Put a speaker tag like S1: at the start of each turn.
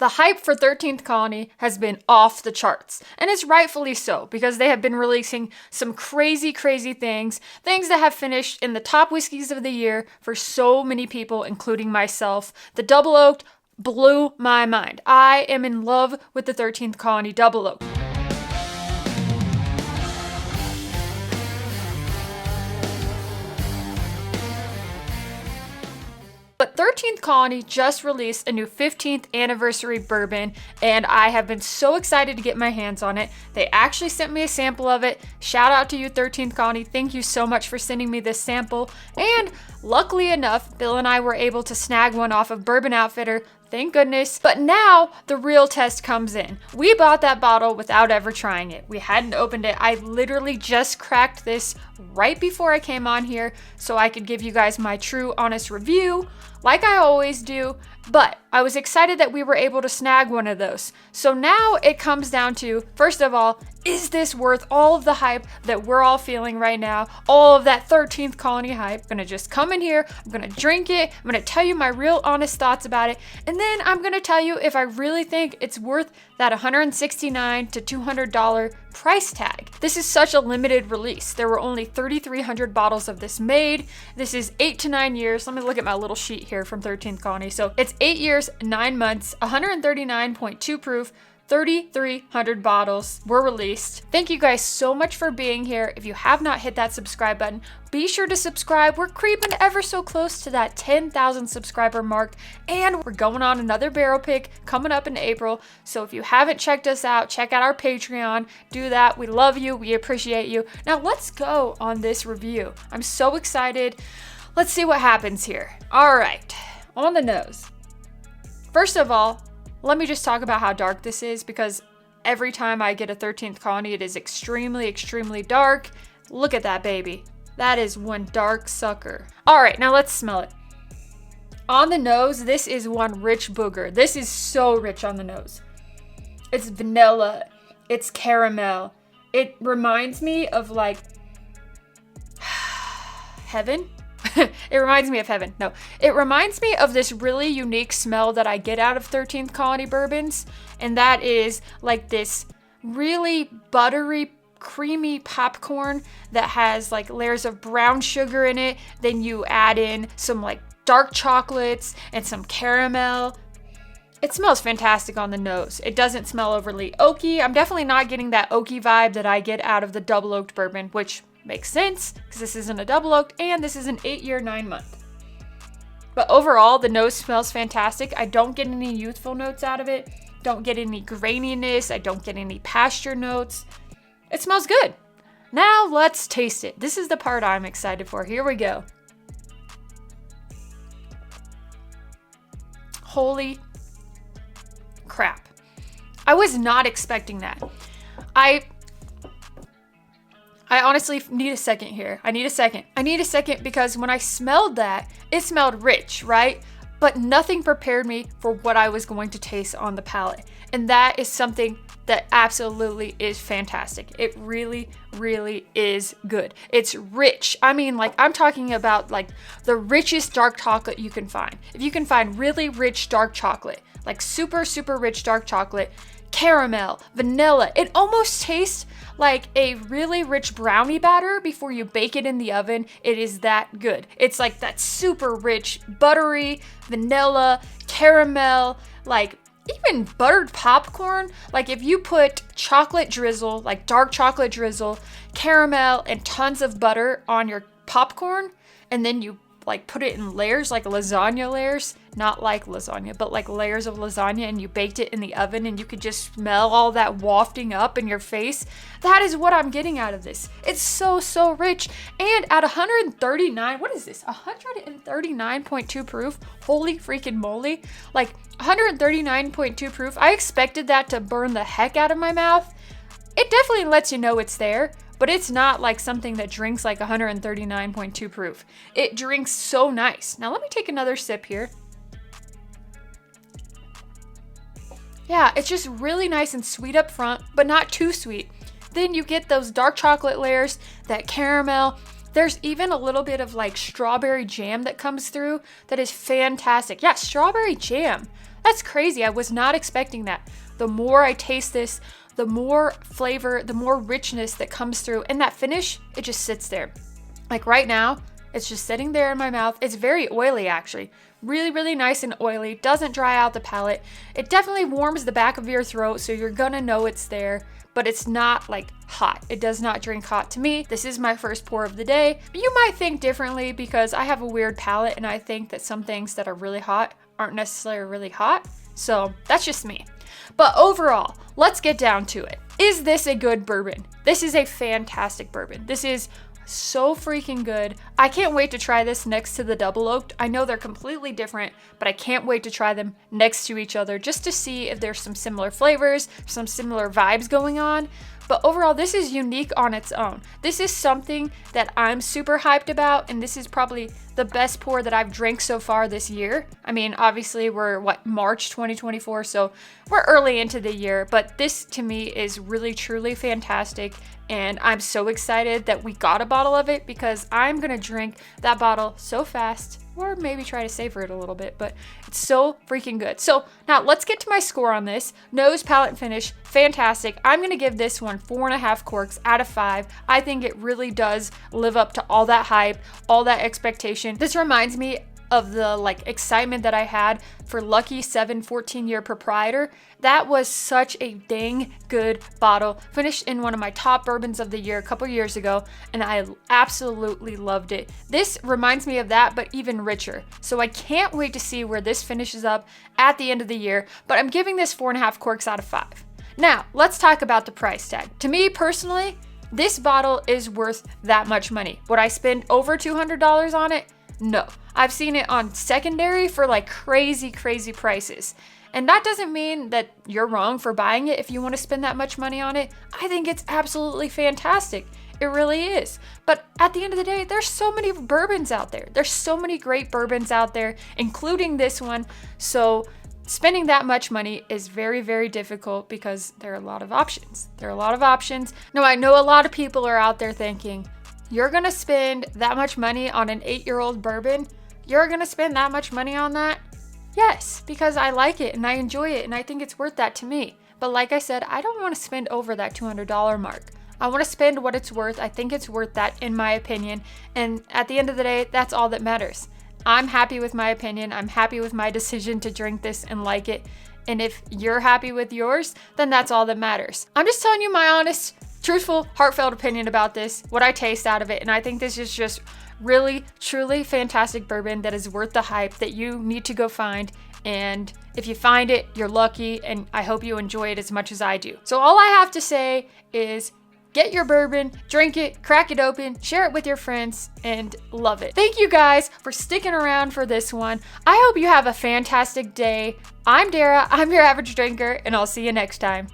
S1: The hype for 13th Colony has been off the charts, and it's rightfully so, because they have been releasing some crazy things that have finished in the top whiskeys of the year for so many people, including myself. The Double Oaked blew my mind. I am in love with the 13th Colony Double Oaked. But 13th Colony just released a new 15th Anniversary Bourbon, and I have been so excited to get my hands on it. They actually sent me a sample of it. Shout out to you, 13th Colony. Thank you so much for sending me this sample. And luckily enough, Bill and I were able to snag one off of Bourbon Outfitter. Thank goodness. But now the real test comes in. We bought that bottle without ever trying it. We hadn't opened it. I literally just cracked this right before I came on here so I could give you guys my true, honest review, like I always do. But I was excited that we were able to snag one of those. So now it comes down to, first of all, is this worth all of the hype that we're all feeling right now? All of that 13th Colony hype. I'm gonna just come in here, I'm gonna drink it, I'm gonna tell you my real honest thoughts about it, and then I'm gonna tell you if I really think it's worth that $169 to $200 price tag. This is such a limited release. There were only 3,300 bottles of this made. This is 8 to 9 years. Let me look at my little sheet here from 13th Colony. So it's 8 years, 9 months, 139.2 proof, 3,300 bottles were released. Thank you guys so much for being here. If you have not hit that subscribe button, be sure to subscribe. We're creeping ever so close to that 10,000 subscriber mark, and we're going on another barrel pick coming up in April. So if you haven't checked us out, check out our Patreon. Do that. We love you. We appreciate you. Now let's go on this review. I'm so excited. Let's see what happens here. All right, on the nose. First of all, let me just talk about how dark this is, because every time I get a 13th Colony, it is extremely dark. Look at that baby. That is one dark sucker. All right, now let's smell it. On the nose, this is one rich booger. This is so rich on the nose. It's vanilla. It's caramel. It reminds me of like heaven. It reminds me of heaven. No, it reminds me of this really unique smell that I get out of 13th Colony bourbons, and that is like this really buttery, creamy popcorn that has like layers of brown sugar in it. Then you add in some like dark chocolates and some caramel. It smells fantastic on the nose. It doesn't smell overly oaky. I'm definitely not getting that oaky vibe that I get out of the Double Oaked bourbon, which makes sense because this isn't a Double Oaked and this is an 8 year, 9 month. But overall, the nose smells fantastic. I don't get any youthful notes out of it. Don't get any graininess. I don't get any pasture notes. It smells good. Now let's taste it. This is the part I'm excited for. Here we go. Holy crap. I was not expecting that. I honestly need a second here. I need a second because when I smelled that, it smelled rich, right? But nothing prepared me for what I was going to taste on the palate. And that is something that absolutely is fantastic. It really is good. It's rich. I mean, like, I'm talking about like the richest dark chocolate you can find. If you can find really rich dark chocolate, like super rich dark chocolate, caramel, vanilla, it almost tastes like a really rich brownie batter before you bake it in the oven. It is that good. It's like that super rich, buttery, vanilla, caramel, like even buttered popcorn. Like if you put chocolate drizzle, like dark chocolate drizzle, caramel, and tons of butter on your popcorn, and then you like put it in layers, like lasagna layers, not like lasagna, but like layers of lasagna, and you baked it in the oven and you could just smell all that wafting up in your face. That is what I'm getting out of this. It's so rich. And at 139, what is this? 139.2 proof? Holy freaking moly. Like 139.2 proof. I expected that to burn the heck out of my mouth. It definitely lets you know it's there. But it's not like something that drinks like 139.2 proof. It drinks so nice. Now let me take another sip here. Yeah, it's just really nice and sweet up front, but not too sweet. Then you get those dark chocolate layers, that caramel. There's even a little bit of like strawberry jam that comes through that is fantastic. Yeah, strawberry jam. That's crazy. I was not expecting that. The more I taste this, the more flavor, the more richness that comes through, and that finish, it just sits there. Like right now, it's just sitting there in my mouth. It's very oily actually. Really, really nice and oily. Doesn't dry out the palate. It definitely warms the back of your throat, so you're gonna know it's there, but it's not like hot. It does not drink hot to me. This is my first pour of the day. You might think differently because I have a weird palate and I think that some things that are really hot aren't necessarily really hot. So that's just me. But overall, let's get down to it. Is this a good bourbon? This is a fantastic bourbon. This is so freaking good. I can't wait to try this next to the double oaked. I know they're completely different, but I can't wait to try them next to each other just to see if there's some similar flavors, some similar vibes going on. But overall, this is unique on its own. This is something that I'm super hyped about, and this is probably the best pour that I've drank so far this year. I mean, obviously we're March 2024, so we're early into the year, but this to me is really truly fantastic, and I'm so excited that we got a bottle of it because I'm gonna drink that bottle so fast, or maybe try to savor it a little bit, but it's so freaking good. So now let's get to my score on this. Nose, palate, and finish, fantastic. I'm gonna give this one 4.5 corks out of 5. I think it really does live up to all that hype, all that expectation. This reminds me of the excitement that I had for Lucky 7 14-year proprietor. That was such a dang good bottle. Finished in one of my top bourbons of the year a couple years ago, and I absolutely loved it. This reminds me of that, but even richer. So I can't wait to see where this finishes up at the end of the year, but I'm giving this 4.5 corks out of 5. Now, let's talk about the price tag. To me personally, this bottle is worth that much money. Would I spend over $200 on it? No. I've seen it on secondary for crazy prices. And that doesn't mean that you're wrong for buying it if you want to spend that much money on it. I think it's absolutely fantastic. It really is. But at the end of the day, there's so many bourbons out there. There's so many great bourbons out there, including this one. So spending that much money is very difficult because there are a lot of options. Now, I know a lot of people are out there thinking, you're gonna spend that much money on an 8-year-old bourbon? You're gonna spend that much money on that? Yes, because I like it and I enjoy it and I think it's worth that to me. But like I said, I don't want to spend over that $200 mark. I want to spend what it's worth. I think it's worth that in my opinion. And at the end of the day, that's all that matters. I'm happy with my opinion. I'm happy with my decision to drink this and like it. And if you're happy with yours, then that's all that matters. I'm just telling you my honest, truthful, heartfelt opinion about this, what I taste out of it. And I think this is just really, truly fantastic bourbon that is worth the hype that you need to go find. And if you find it, you're lucky, and I hope you enjoy it as much as I do. So all I have to say is get your bourbon, drink it, crack it open, share it with your friends, and love it. Thank you guys for sticking around for this one. I hope you have a fantastic day. I'm Dara, I'm your average drinker, and I'll see you next time.